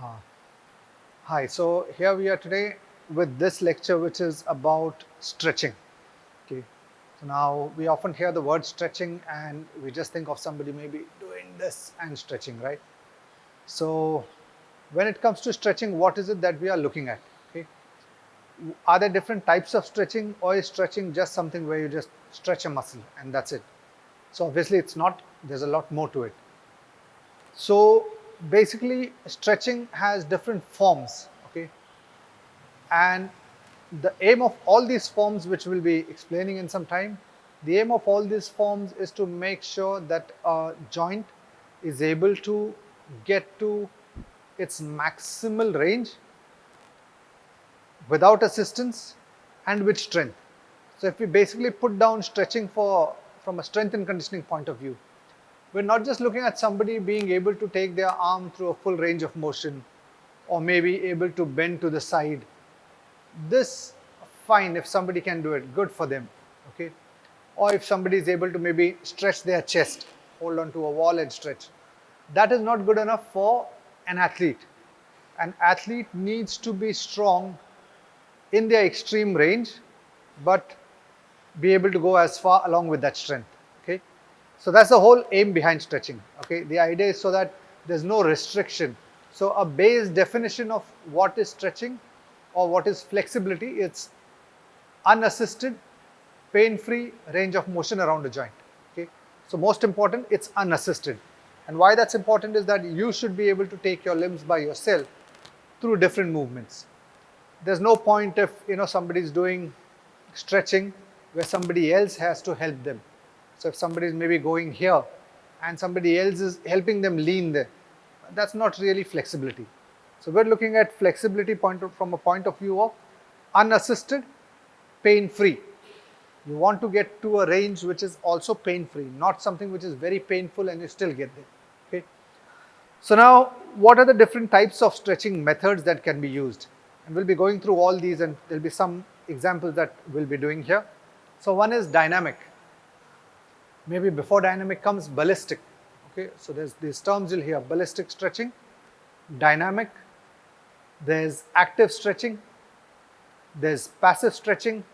Uh, Hi, so here we are today with this lecture which is about stretching. Okay, so now we often hear the word stretching and we just think of somebody maybe doing this and stretching, right? So when it comes to stretching, what is it that we are looking at? Okay, are there different types of stretching, or is stretching just something where you just stretch a muscle and that's it? So obviously it's not, there's a lot more to it. So basically stretching has different forms, okay? And the aim of all these forms, which we'll be explaining in some time, the aim of all these forms is to make sure that a joint is able to get to its maximal range without assistance and with strength. So if we basically put down stretching from a strength and conditioning point of view, we're not just looking at somebody being able to take their arm through a full range of motion or maybe able to bend to the side. This, fine, if somebody can do it, good for them, okay? Or if somebody is able to maybe stretch their chest, hold on to a wall and stretch. That is not good enough for an athlete. An athlete needs to be strong in their extreme range, but be able to go as far along with that strength, okay? So that's the whole aim behind stretching, okay? The idea is so that there's no restriction. So a base definition of what is stretching or what is flexibility, it's unassisted, pain-free range of motion around a joint, okay? So most important, it's unassisted. And why that's important is that you should be able to take your limbs by yourself through different movements. There's no point if somebody's doing stretching where somebody else has to help them. So if somebody is maybe going here and somebody else is helping them lean there, that's not really flexibility. So we're looking at flexibility from a point of view of unassisted, pain-free. You want to get to a range which is also pain-free, not something which is very painful and you still get there. Okay. So now, what are the different types of stretching methods that can be used? And we'll be going through all these, and there'll be some examples that we'll be doing here. So one is dynamic. Maybe before dynamic comes ballistic. Okay, so there's these terms you'll hear: ballistic stretching, dynamic. There's active stretching. There's passive stretching.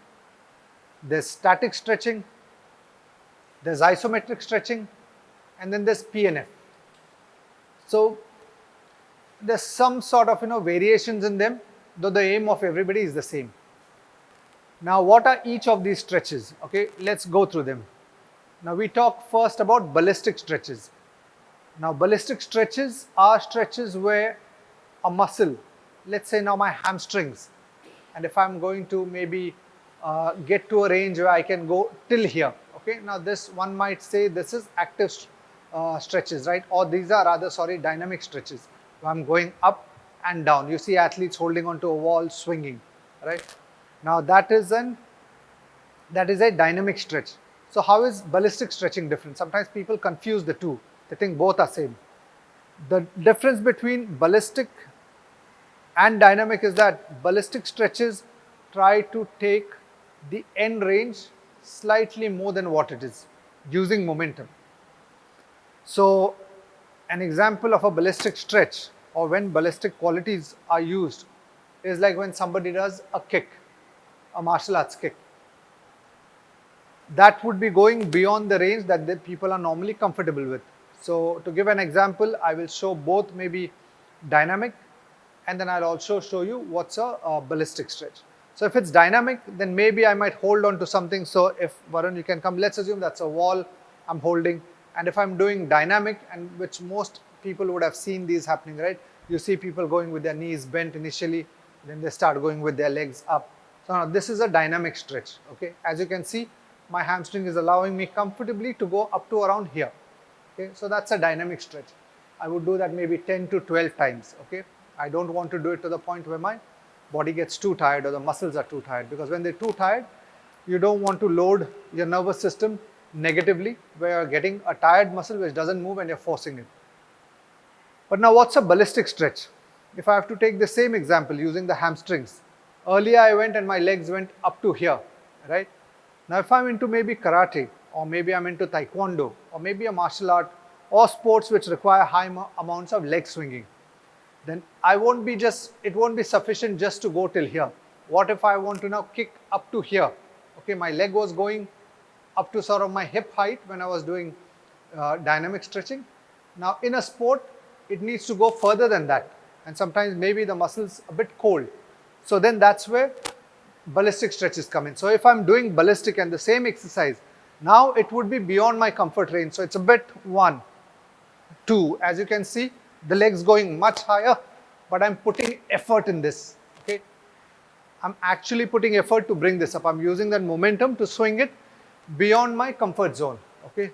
There's static stretching. There's isometric stretching, and then there's PNF. So there's some sort of variations in them, though the aim of everybody is the same. Now, what are each of these stretches? Okay, let's go through them. Now, we talk first about ballistic stretches. Now, ballistic stretches are stretches where a muscle, let's say now my hamstrings, and if I'm going to maybe get to a range where I can go till here. Okay, now this one might say this is active stretches, right? Or these are rather, sorry, dynamic stretches. So I'm going up and down. You see athletes holding onto a wall, swinging, right? Now that is a dynamic stretch. So how is ballistic stretching different? Sometimes people confuse the two. They think both are same. The difference between ballistic and dynamic is that ballistic stretches try to take the end range slightly more than what it is, using momentum. So an example of a ballistic stretch, or when ballistic qualities are used, is like when somebody does a kick, a martial arts kick. That would be going beyond the range that the people are normally comfortable with. So to give an example, I will show both maybe dynamic, and then I'll also show you what's a ballistic stretch. So if it's dynamic, then maybe I might hold on to something. So if Varun, you can come, let's assume that's a wall I'm holding. And if I'm doing dynamic, and which most people would have seen these happening, right? You see people going with their knees bent initially, then they start going with their legs up. So now this is a dynamic stretch, okay? As you can see, my hamstring is allowing me comfortably to go up to around here, okay? So that's a dynamic stretch. I would do that maybe 10 to 12 times, okay? I don't want to do it to the point where my body gets too tired or the muscles are too tired, because when they're too tired, you don't want to load your nervous system negatively, where you're getting a tired muscle which doesn't move and you're forcing it. But now what's a ballistic stretch? If I have to take the same example using the hamstrings, earlier I went and my legs went up to here, right? Now if I'm into maybe karate, or maybe I'm into taekwondo, or maybe a martial art, or sports which require high amounts of leg swinging, then it won't be sufficient just to go till here. What if I want to now kick up to here? Okay, my leg was going up to sort of my hip height when I was doing dynamic stretching. Now in a sport, it needs to go further than that. And sometimes maybe the muscle's a bit cold. So then that's where ballistic stretches come in. So if I'm doing ballistic and the same exercise, now it would be beyond my comfort range. So it's a bit 1, 2. As you can see, the leg's going much higher, but I'm putting effort in this. Okay, I'm actually putting effort to bring this up. I'm using that momentum to swing it beyond my comfort zone. Okay,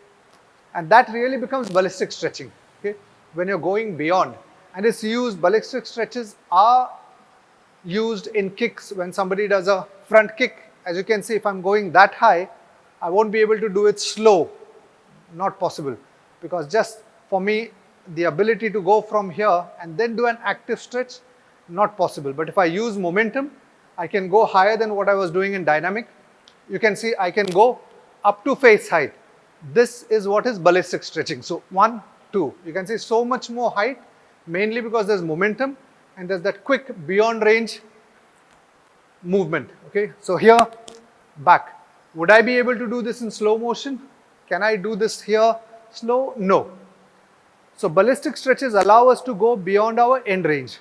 and that really becomes ballistic stretching. Okay, when you're going beyond, and it's used. Ballistic stretches are used in kicks when somebody does a front kick. As you can see, if I'm going that high, I won't be able to do it slow. Not possible, because just for me, the ability to go from here and then do an active stretch, not possible. But if I use momentum, I can go higher than what I was doing in dynamic. You can see I can go up to face height. This is what is ballistic stretching. So 1, 2. You can see so much more height, mainly because there's momentum and there's that quick beyond range movement. Okay, so here, back. Would I be able to do this in slow motion? Can I do this here slow? No. So ballistic stretches allow us to go beyond our end range.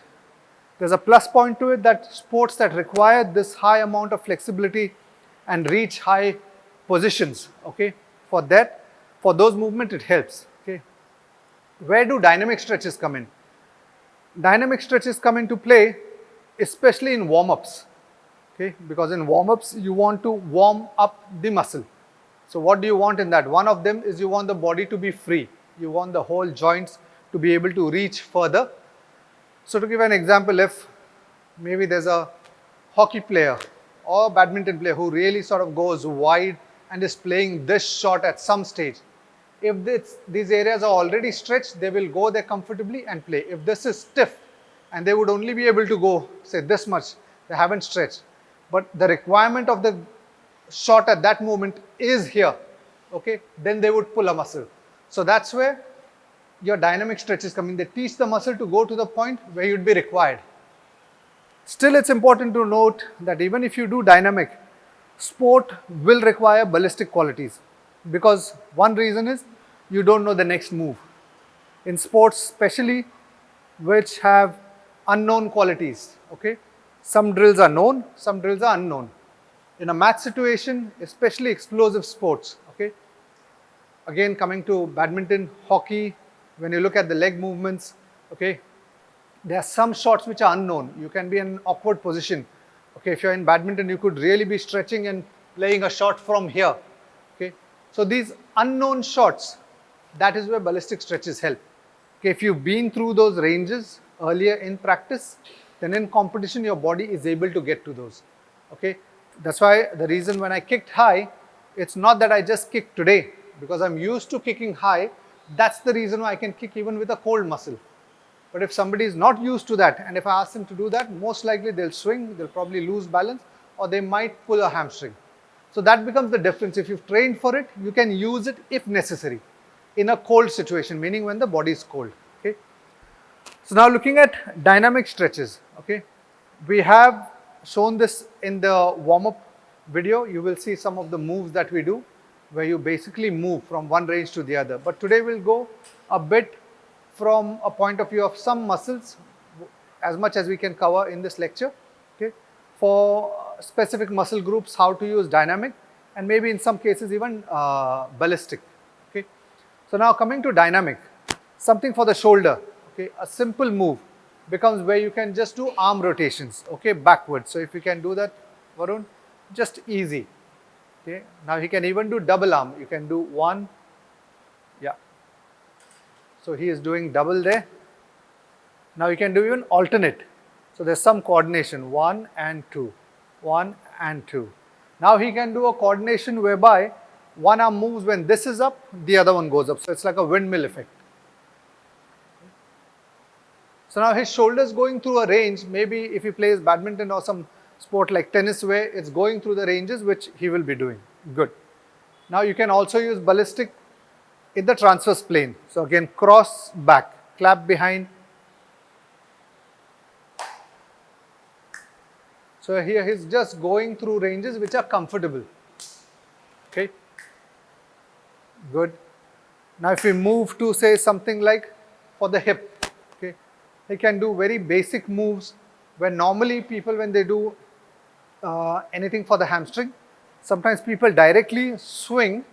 There's a plus point to it, that sports that require this high amount of flexibility and reach high positions, okay, for those movements it helps. Okay, where do dynamic stretches come in? Dynamic stretches come into play especially in warm-ups. Okay, because in warm-ups you want to warm up the muscle. So what do you want in that? One of them is you want the body to be free. You want the whole joints to be able to reach further. So to give an example, if maybe there's a hockey player or badminton player who really sort of goes wide and is playing this shot at some stage, if these areas are already stretched, they will go there comfortably and play. If this is stiff and they would only be able to go, say, this much, they haven't stretched. But the requirement of the shot at that moment is here, okay, then they would pull a muscle. So that's where your dynamic stretches come in. They teach the muscle to go to the point where you'd be required. Still, it's important to note that even if you do dynamic, sport will require ballistic qualities, because one reason is you don't know the next move. In sports especially, which have unknown qualities, okay, some drills are known, some drills are unknown. In a match situation, especially explosive sports, okay, again coming to badminton, hockey, when you look at the leg movements, okay, there are some shots which are unknown. You can be in an awkward position. Okay, if you're in badminton, you could really be stretching and playing a shot from here. Okay, so these unknown shots, that is where ballistic stretches help. Okay, if you've been through those ranges earlier in practice, then in competition your body is able to get to those. Okay, that's why the reason when I kicked high, it's not that I just kicked today, because I'm used to kicking high. That's the reason why I can kick even with a cold muscle. But if somebody is not used to that, and if I ask them to do that, most likely they'll swing, they'll probably lose balance, or they might pull a hamstring. So that becomes the difference. If you've trained for it, you can use it if necessary in a cold situation, meaning when the body is cold. Okay. So now looking at dynamic stretches, okay, we have shown this in the warm-up video. You will see some of the moves that we do, where you basically move from one range to the other. But today we'll go a bit from a point of view of some muscles, as much as we can cover in this lecture, okay, for specific muscle groups, how to use dynamic, and maybe in some cases even ballistic. Okay. So now coming to dynamic, something for the shoulder, okay, a simple move becomes where you can just do arm rotations, okay, backwards. So if you can do that, Varun, just easy. Okay. Now he can even do double arm. You can do one, yeah. So he is doing double there. Now you can do even alternate. So there's some coordination, 1 and 2, 1 and 2. Now he can do a coordination whereby one arm moves when this is up, the other one goes up. So it's like a windmill effect. So now his shoulders going through a range, maybe if he plays badminton or some sport like tennis where it's going through the ranges, which he will be doing. Good. Now you can also use ballistic in the transverse plane. So again, cross back, clap behind, So here he's just going through ranges which are comfortable. Okay, good. Now if we move to say something like for the hip, okay, he can do very basic moves where normally people when they do anything for the hamstring, sometimes people directly swing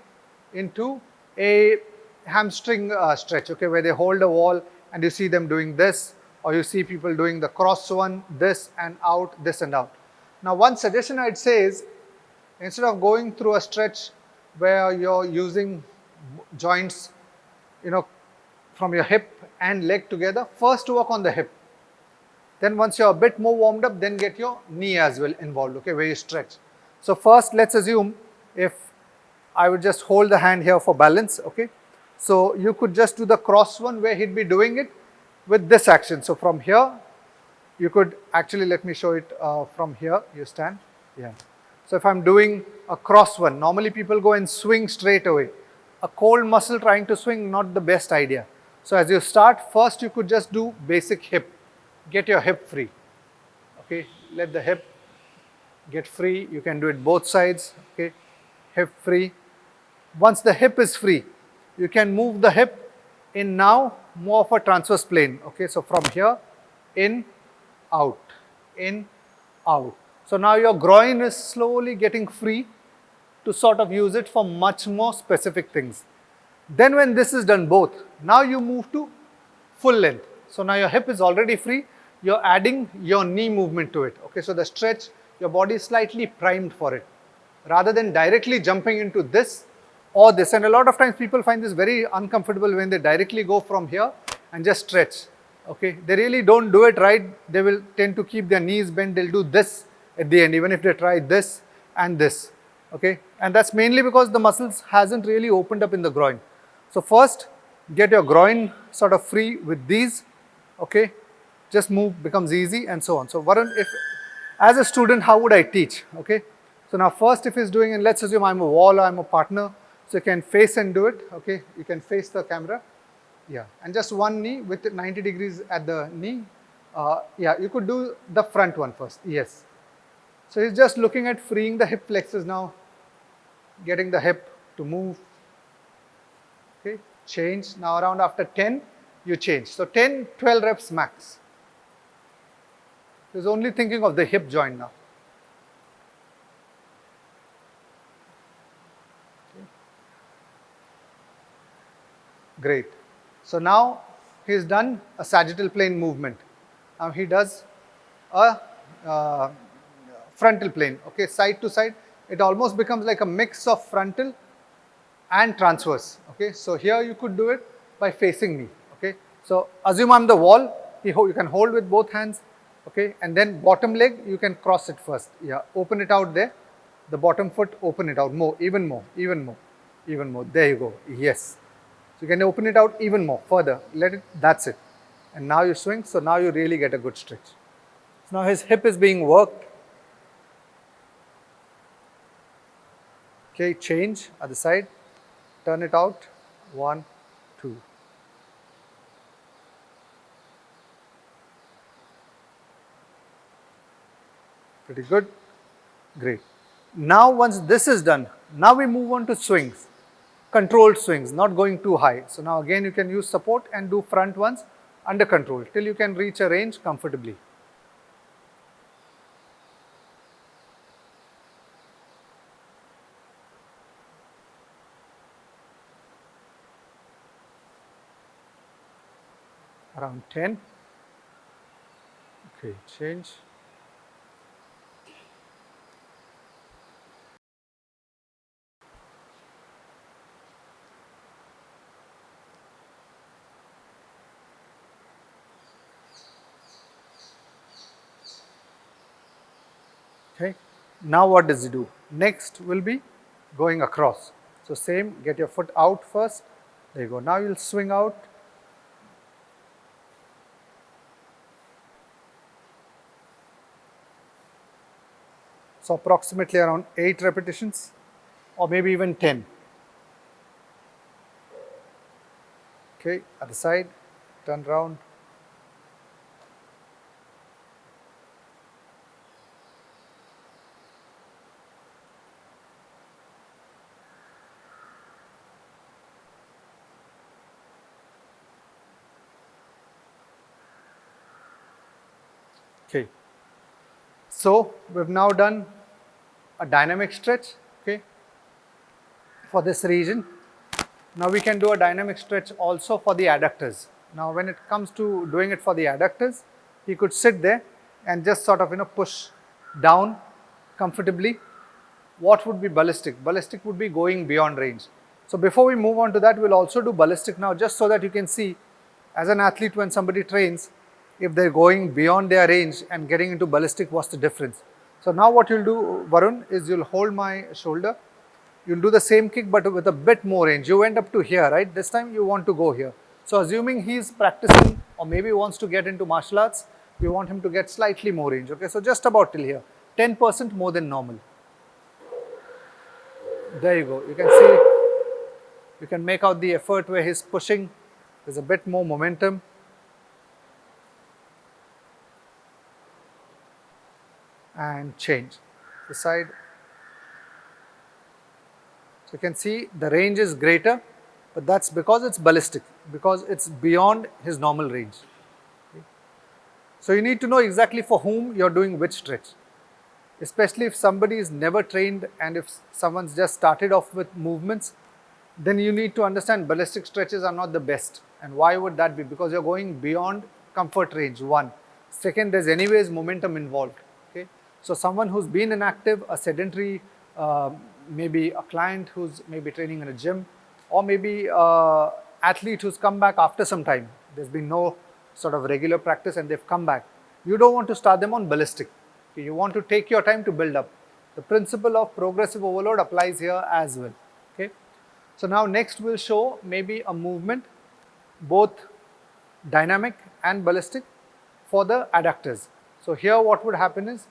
into a hamstring stretch, okay, where they hold a wall and you see them doing this, or you see people doing the cross one, this and out, this and out. Now one suggestion I'd say is, instead of going through a stretch where you're using joints, you know, from your hip and leg together, first work on the hip. Then once you're a bit more warmed up, then get your knee as well involved, okay, where you stretch. So first, let's assume if I would just hold the hand here for balance, okay. So you could just do the cross one where he'd be doing it with this action. So from here, you could actually, let me show it from here, you stand, yeah. So if I'm doing a cross one, normally people go and swing straight away. A cold muscle trying to swing, not the best idea. So as you start, first you could just do basic hip. Get your hip free, okay, let the hip get free. You can do it both sides, okay, hip free. Once the hip is free, you can move the hip in now more of a transverse plane, okay. So from here, in, out, in, out. So now your groin is slowly getting free to sort of use it for much more specific things. Then when this is done both, now you move to full length. So now your hip is already free, you're adding your knee movement to it, okay. So the stretch, your body is slightly primed for it, rather than directly jumping into this or this. And a lot of times people find this very uncomfortable when they directly go from here and just stretch, okay. They really don't do it right. They will tend to keep their knees bent. They'll do this at the end, even if they try this and this, okay. And that's mainly because the muscles hasn't really opened up in the groin. So first, get your groin sort of free with these, okay. Just move, becomes easy, and so on. So Varun, if as a student, how would I teach, okay. So now first if he's doing, and let's assume I'm a wall or I'm a partner, so you can face and do it, okay. You can face the camera, yeah, and just one knee with 90 degrees at the knee. Yeah, you could do the front one first, yes. So he's just looking at freeing the hip flexors now, getting the hip to move, okay. Change, now around after 10, you change. So 10, 12 reps max. He's only thinking of the hip joint now. Okay. Great. So now he's done a sagittal plane movement. Now he does a frontal plane, okay, side to side. It almost becomes like a mix of frontal and transverse, okay. So here you could do it by facing me, okay. So assume I'm the wall, you can hold with both hands, okay, and then bottom leg you can cross it first, yeah, open it out there, the bottom foot, open it out more, even more, even more, even more, there you go, yes. So you can open it out even more, further, let it, that's it. And now you swing, so now you really get a good stretch. So now his hip is being worked, okay, change, other side, turn it out, 1, 2. Pretty good, great. Now once this is done, now we move on to swings, controlled swings, not going too high. So now again you can use support and do front ones under control till you can reach a range comfortably. Around 10, okay, change. Okay, now what does he do? Next will be going across. So same, get your foot out first, there you go. Now you'll swing out, so approximately around 8 repetitions or maybe even 10. Okay, other side, turn round. Okay. So we've now done a dynamic stretch, okay, for this region. Now we can do a dynamic stretch also for the adductors. Now when it comes to doing it for the adductors, he could sit there and just sort of push down comfortably. What would be ballistic? Ballistic would be going beyond range. So before we move on to that, we'll also do ballistic now, just so that you can see as an athlete when somebody trains, if they're going beyond their range and getting into ballistic, what's the difference? So now what you'll do, Varun, is you'll hold my shoulder. You'll do the same kick but with a bit more range. You went up to here, right? This time you want to go here. So assuming he's practicing or maybe wants to get into martial arts, we want him to get slightly more range. Okay, so just about till here, 10% more than normal. There you go. You can see, you can make out the effort where he's pushing. There's a bit more momentum. And change the side. So you can see the range is greater, but that's because it's ballistic, because it's beyond his normal range. Okay. So you need to know exactly for whom you're doing which stretch, especially if somebody is never trained and if someone's just started off with movements, then you need to understand ballistic stretches are not the best. And why would that be? Because you're going beyond comfort range, one. Second, there's anyways momentum involved. Okay. So someone who's been inactive, a sedentary, maybe a client who's maybe training in a gym, or maybe an athlete who's come back after some time. There's been no sort of regular practice and they've come back. You don't want to start them on ballistic. Okay, you want to take your time to build up. The principle of progressive overload applies here as well. Okay. So now next we'll show maybe a movement, both dynamic and ballistic, for the adductors. So here what would happen is,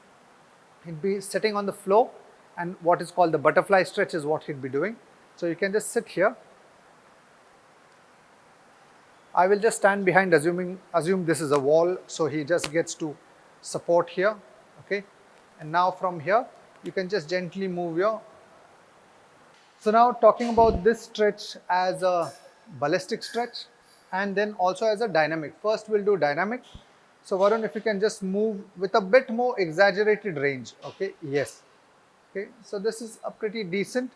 he'd be sitting on the floor, and what is called the butterfly stretch is what he'd be doing. So you can just sit here. I will just stand behind, assume this is a wall, so he just gets to support here, okay. And now from here, you can just gently move your. So now talking about this stretch as a ballistic stretch and then also as a dynamic. First we'll do dynamic. So Varun, if you can just move with a bit more exaggerated range, okay, yes. Okay, so this is a pretty decent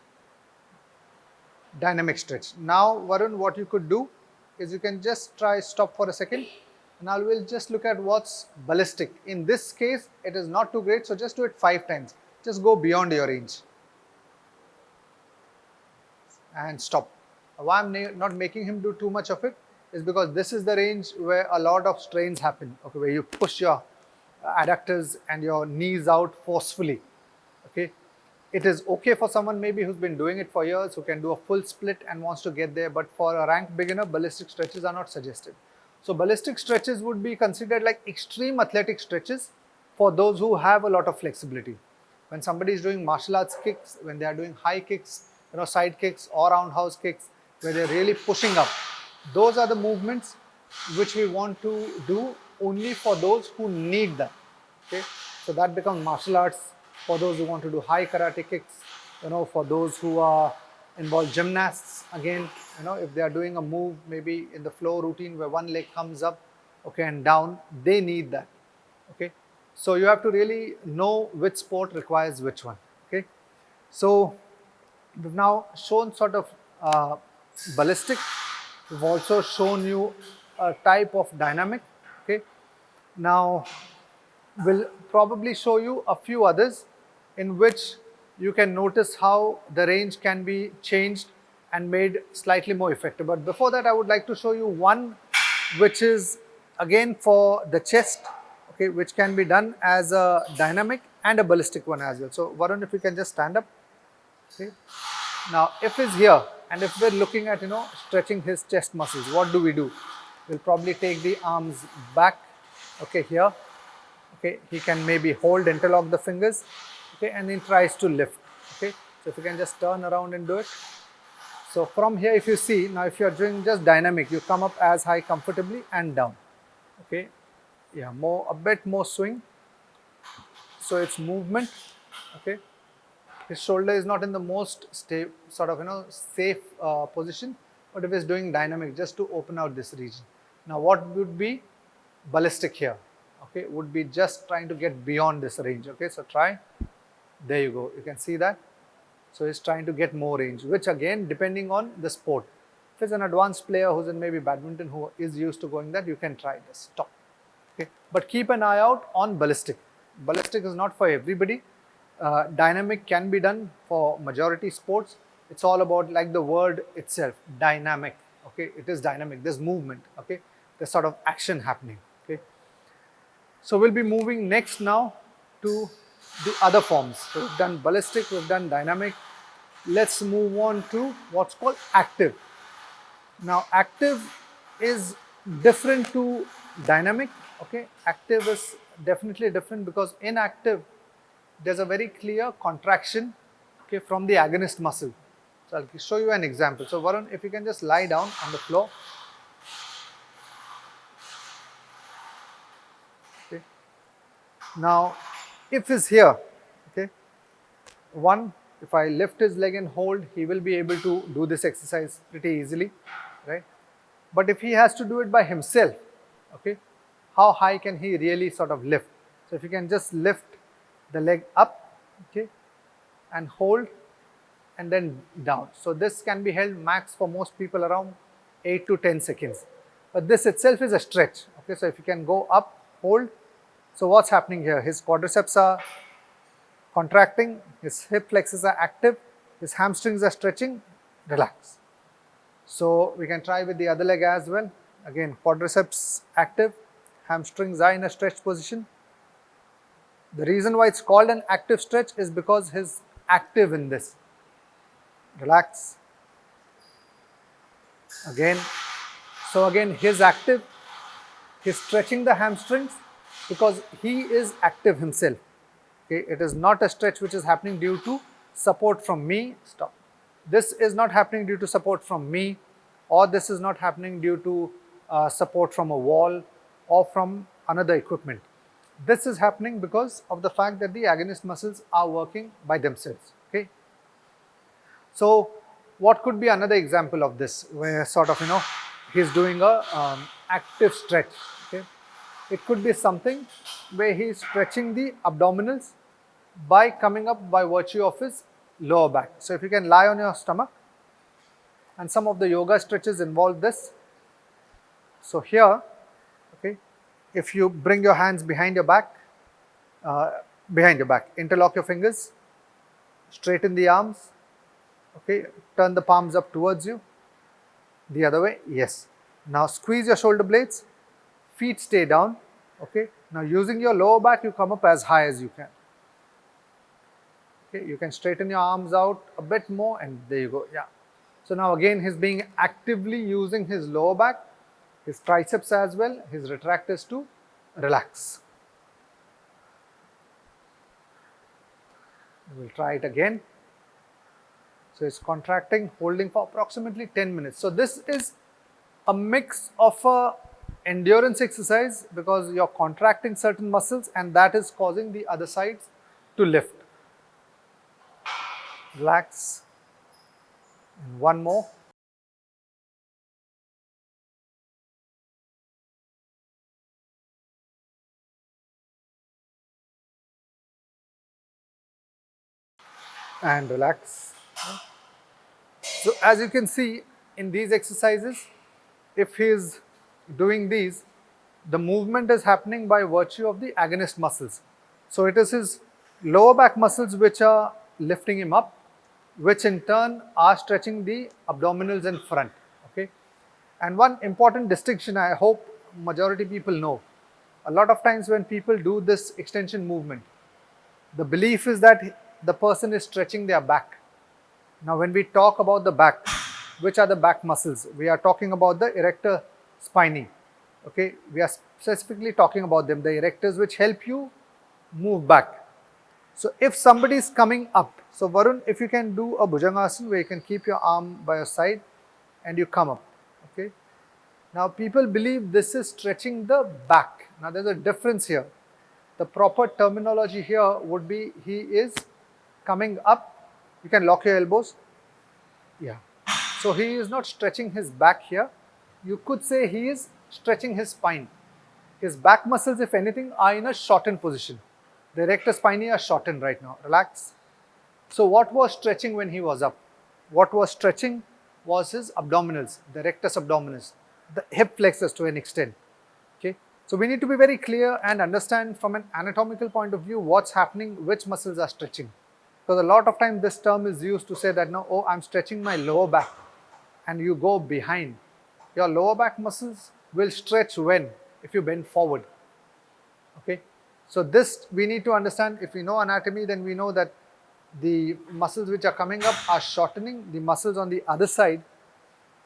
dynamic stretch. Now Varun, what you could do is you can just try stop for a second, and I will just look at what's ballistic. In this case, it is not too great, so just do it 5 times. Just go beyond your range and stop. Why I'm not making him do too much of it is because this is the range where a lot of strains happen, okay, where you push your adductors and your knees out forcefully. Okay, it is okay for someone maybe who's been doing it for years, who can do a full split and wants to get there, but for a rank beginner, ballistic stretches are not suggested. So ballistic stretches would be considered like extreme athletic stretches for those who have a lot of flexibility. When somebody is doing martial arts kicks, when they are doing high kicks, side kicks or roundhouse kicks, where they're really pushing up, those are the movements which we want to do only for those who need that. Okay, so that becomes martial arts for those who want to do high karate kicks, for those who are involved gymnasts, again, if they are doing a move maybe in the flow routine where one leg comes up, okay, and down, they need that. Okay, so you have to really know which sport requires which one. Okay, so we've now shown sort of ballistic. We've also shown you a type of dynamic. Okay, now we'll probably show you a few others in which you can notice how the range can be changed and made slightly more effective. But before that, I would like to show you one which is again for the chest, okay, which can be done as a dynamic and a ballistic one as well. So Varun, if you can just stand up. Okay. Now if he's here and if we're looking at stretching his chest muscles, what do? We'll probably take the arms back, okay, here. Okay, he can maybe hold, interlock the fingers, okay, and then tries to lift. Okay, so if you can just turn around and do it. So from here, if you see, now if you are doing just dynamic, you come up as high comfortably and down. Okay, yeah, a bit more swing. So it's movement. Okay, his shoulder is not in the most safe position, but if he's doing dynamic, just to open out this region. Now what would be ballistic here? okay, would be just trying to get beyond this range. Okay, so try. There you go. You can see that. So he's trying to get more range, which again, depending on the sport. If it's an advanced player who's in maybe badminton who is used to going that, you can try this. Stop. Okay, but keep an eye out on ballistic. Ballistic is not for everybody. Dynamic can be done for majority sports. It's all about, like the word itself, dynamic. Okay, it is dynamic. There's movement. Okay, there's sort of action happening. Okay, so we'll be moving next now to the other forms. So we've done ballistic, we've done dynamic. Let's move on to what's called active. Now, active is different to dynamic. Okay, active is definitely different because in active, there's a very clear contraction, okay, from the agonist muscle. So I'll show you an example. So Varun, if you can just lie down on the floor. Okay. Now, if he's here, okay, if I lift his leg and hold, he will be able to do this exercise pretty easily, right? But if he has to do it by himself, okay, how high can he really sort of lift? So if you can just lift the leg up, okay, and hold and then down. So this can be held max for most people around 8 to 10 seconds. But this itself is a stretch. Okay, so if you can go up, hold. So what's happening here? His quadriceps are contracting, his hip flexors are active, his hamstrings are stretching, relax. So we can try with the other leg as well. Again, quadriceps active, hamstrings are in a stretched position. The reason why it's called an active stretch is because he's active in this. Relax. Again. So again, he's active. He's stretching the hamstrings because he is active himself. Okay, it is not a stretch which is happening due to support from me. Stop. This is not happening due to support from me, or this is not happening due to support from a wall or from another equipment. This is happening because of the fact that the agonist muscles are working by themselves. Okay. So what could be another example of this, where sort of, he's doing a active stretch. Okay. It could be something where he's stretching the abdominals by coming up by virtue of his lower back. So if you can lie on your stomach, and some of the yoga stretches involve this. So here, okay, if you bring your hands behind your back, interlock your fingers, straighten the arms, okay, turn the palms up towards you, the other way, yes. Now squeeze your shoulder blades, feet stay down, okay. Now using your lower back, you come up as high as you can. Okay, you can straighten your arms out a bit more and there you go, yeah. So now again, he's being actively using his lower back, his triceps as well, his retractors to relax. We'll try it again. So it's contracting, holding for approximately 10 minutes. So this is a mix of a endurance exercise because you're contracting certain muscles and that is causing the other sides to lift. Relax. And one more. And relax. So as you can see in these exercises, if he is doing these, the movement is happening by virtue of the agonist muscles. So it is his lower back muscles which are lifting him up, which in turn are stretching the abdominals in front. Okay. And one important distinction I hope majority people know, a lot of times when people do this extension movement, the belief is that the person is stretching their back. Now when we talk about the back, which are the back muscles? We are talking about the erector spinae. Okay, we are specifically talking about them, the erectors which help you move back. So if somebody is coming up, so Varun, if you can do a Bhujangasana where you can keep your arm by your side and you come up. Okay. Now people believe this is stretching the back. Now there's a difference here. The proper terminology here would be he is coming up. You can lock your elbows. Yeah. So he is not stretching his back here. You could say he is stretching his spine. His back muscles, if anything, are in a shortened position. The erector spinae are shortened right now. Relax. So what was stretching when he was up? What was stretching was his abdominals, the rectus abdominis, the hip flexors to an extent. Okay. So we need to be very clear and understand from an anatomical point of view what's happening, which muscles are stretching. Because a lot of time this term is used to say that now, oh, I'm stretching my lower back, and you go behind. Your lower back muscles will stretch when? If you bend forward. Okay. So this we need to understand. If we know anatomy, then we know that the muscles which are coming up are shortening, the muscles on the other side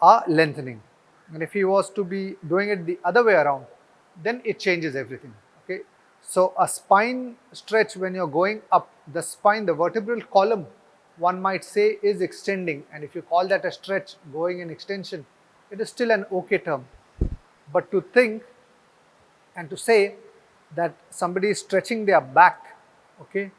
are lengthening. And if he was to be doing it the other way around, then it changes everything. Okay. So a spine stretch when you're going up, the spine, the vertebral column, one might say is extending, and if you call that a stretch going in extension, it is still an okay term. But to think and to say that somebody is stretching their back, okay,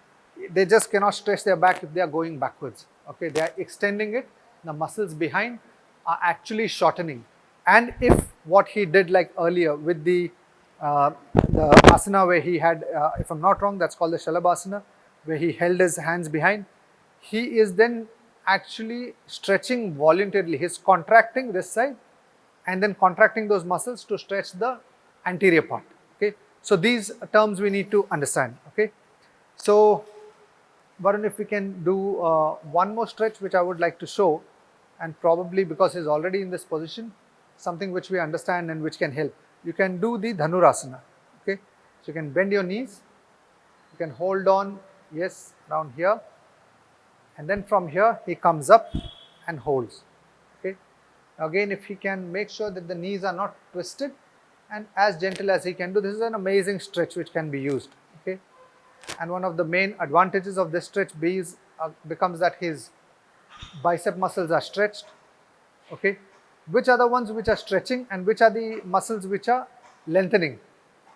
they just cannot stretch their back if they are going backwards. Okay, they are extending it. The muscles behind are actually shortening. And if what he did like earlier with the asana where he had, if I'm not wrong, that's called the Shalabhasana, where he held his hands behind, he is then actually stretching voluntarily. He's contracting this side and then contracting those muscles to stretch the anterior part. Okay, so these terms we need to understand. Okay, so Varun, if we can do one more stretch which I would like to show, and probably because he's already in this position, something which we understand and which can help. You can do the Dhanurasana. Okay, so you can bend your knees, you can hold on, yes, down here, and then from here he comes up and holds. Okay, again, if he can make sure that the knees are not twisted and as gentle as he can do, this is an amazing stretch which can be used. Okay, and one of the main advantages of this stretch becomes that his bicep muscles are stretched. Okay, which are the ones which are stretching and which are the muscles which are lengthening?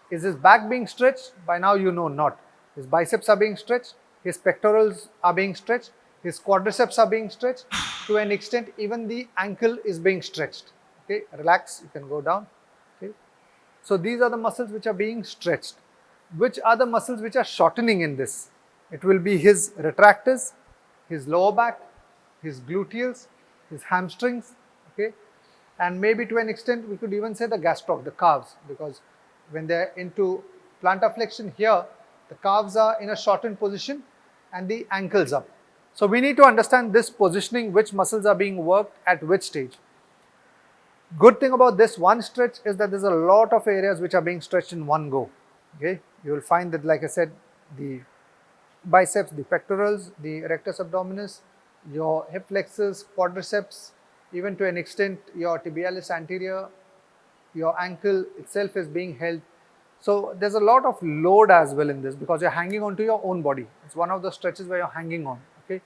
Is his back being stretched? By now you know not. His biceps are being stretched, his pectorals are being stretched, his quadriceps are being stretched, to an extent even the ankle is being stretched. Okay, relax, you can go down. Okay, so these are the muscles which are being stretched. Which are the muscles which are shortening in this? It will be his retractors, his lower back, his gluteals, his hamstrings, okay, and maybe to an extent we could even say the gastroc, the calves, because when they are into plantar flexion here, the calves are in a shortened position and the ankles up. So we need to understand this positioning, which muscles are being worked at which stage. Good thing about this one stretch is that there's a lot of areas which are being stretched in one go. Okay, you will find that, like I said, the biceps, the pectorals, the rectus abdominis, your hip flexors, quadriceps, even to an extent your tibialis anterior, your ankle itself is being held. So there's a lot of load as well in this because you're hanging onto your own body. It's one of the stretches where you're hanging on. Okay,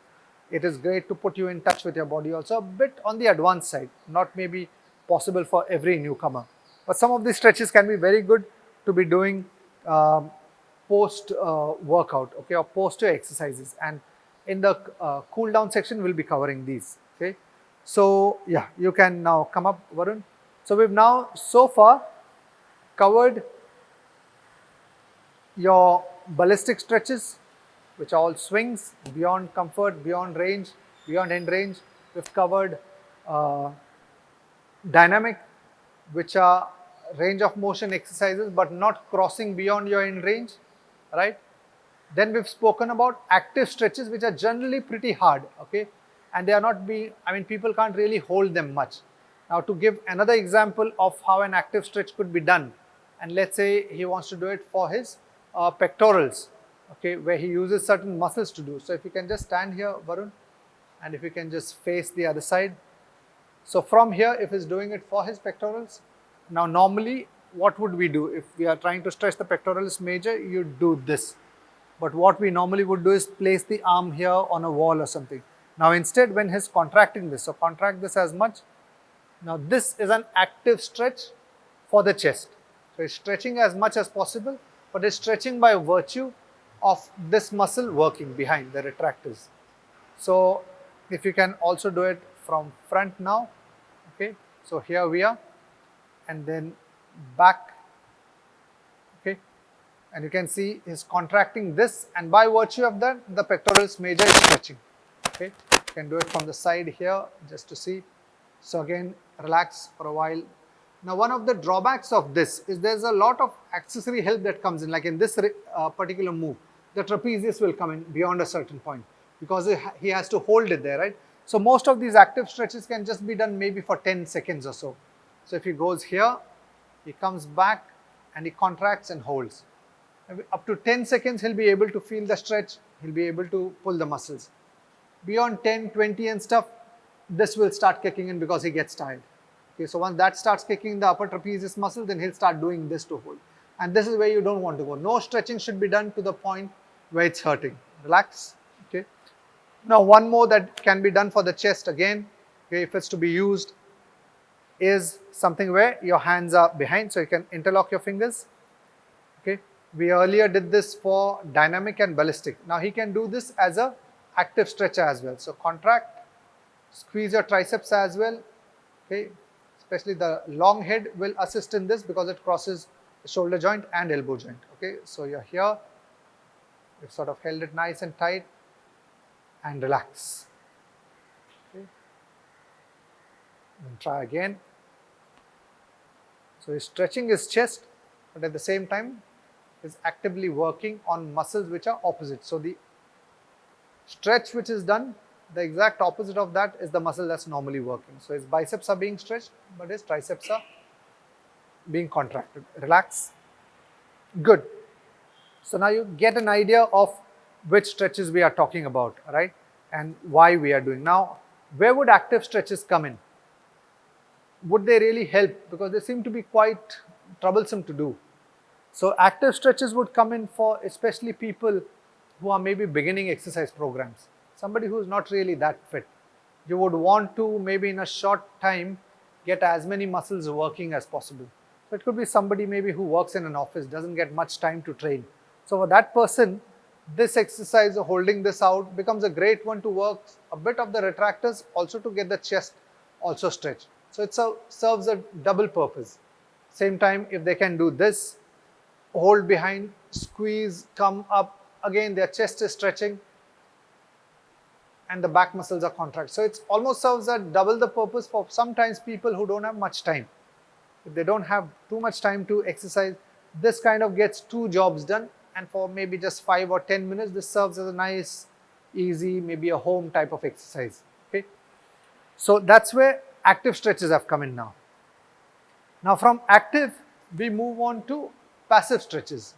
it is great to put you in touch with your body, also a bit on the advanced side, not maybe possible for every newcomer, but some of these stretches can be very good to be doing post workout, okay, or post your exercises, and in the cool down section we'll be covering these. Okay, so yeah, you can now come up, Varun. So we've now so far covered your ballistic stretches, which are all swings beyond comfort, beyond range, beyond end range. We've covered dynamic, which are range of motion exercises but not crossing beyond your end range, right? Then we've spoken about active stretches, which are generally pretty hard, okay, and they are not being, I mean, people can't really hold them much. Now, to give another example of how an active stretch could be done, and let's say he wants to do it for his pectorals, okay, where he uses certain muscles to do. So if you can just stand here, Varun, and if you can just face the other side. So from here, if he's doing it for his pectorals, now normally what would we do? If we are trying to stretch the pectoralis major, you do this. But what we normally would do is place the arm here on a wall or something. Now instead, when he's contracting this, so contract this as much. Now this is an active stretch for the chest. So he's stretching as much as possible, but he's stretching by virtue of this muscle working behind the retractors. So if you can also do it from front now, okay, so here we are, and then back and you can see he's contracting this, and by virtue of that, the pectoralis major is stretching. Okay, you can do it from the side here just to see. So again, relax for a while. Now, one of the drawbacks of this is there's a lot of accessory help that comes in, like in this particular move, the trapezius will come in beyond a certain point because he has to hold it there, right? So most of these active stretches can just be done maybe for 10 seconds or so. So if he goes here, he comes back and he contracts and holds. Up to 10 seconds, he'll be able to feel the stretch, he'll be able to pull the muscles. Beyond 10, 20 and stuff, this will start kicking in because he gets tired. Okay, so once that starts kicking the upper trapezius muscle, then he'll start doing this to hold. And this is where you don't want to go. No stretching should be done to the point where it's hurting. Relax. Okay. Now, one more that can be done for the chest again, okay, if it's to be used, is something where your hands are behind, so you can interlock your fingers. Okay. We earlier did this for dynamic and ballistic. Now, he can do this as a active stretcher as well. So, contract, squeeze your triceps as well. Okay. Especially the long head will assist in this because it crosses the shoulder joint and elbow joint. Okay, so you're here, you've sort of held it nice and tight and relax. Okay, and try again. So he's stretching his chest, but at the same time is actively working on muscles which are opposite. So the stretch which is done, the exact opposite of that is the muscle that's normally working. So his biceps are being stretched, but his triceps are being contracted. Relax. Good. So now you get an idea of which stretches we are talking about, right? And why we are doing. Now, where would active stretches come in? Would they really help? Because they seem to be quite troublesome to do. So active stretches would come in for especially people who are maybe beginning exercise programs. Somebody who is not really that fit. You would want to maybe in a short time get as many muscles working as possible. So it could be somebody maybe who works in an office, doesn't get much time to train. So for that person, this exercise of holding this out becomes a great one to work a bit of the retractors, also to get the chest also stretched. So it serves a double purpose. Same time, if they can do this, hold behind, squeeze, come up, again their chest is stretching, and the back muscles are contracted. So it almost serves as double the purpose for sometimes people who don't have much time. If they don't have too much time to exercise, this kind of gets two jobs done, and for maybe just 5 or 10 minutes, this serves as a nice, easy, maybe a home type of exercise. Okay. So that's where active stretches have come in now. Now from active, we move on to passive stretches.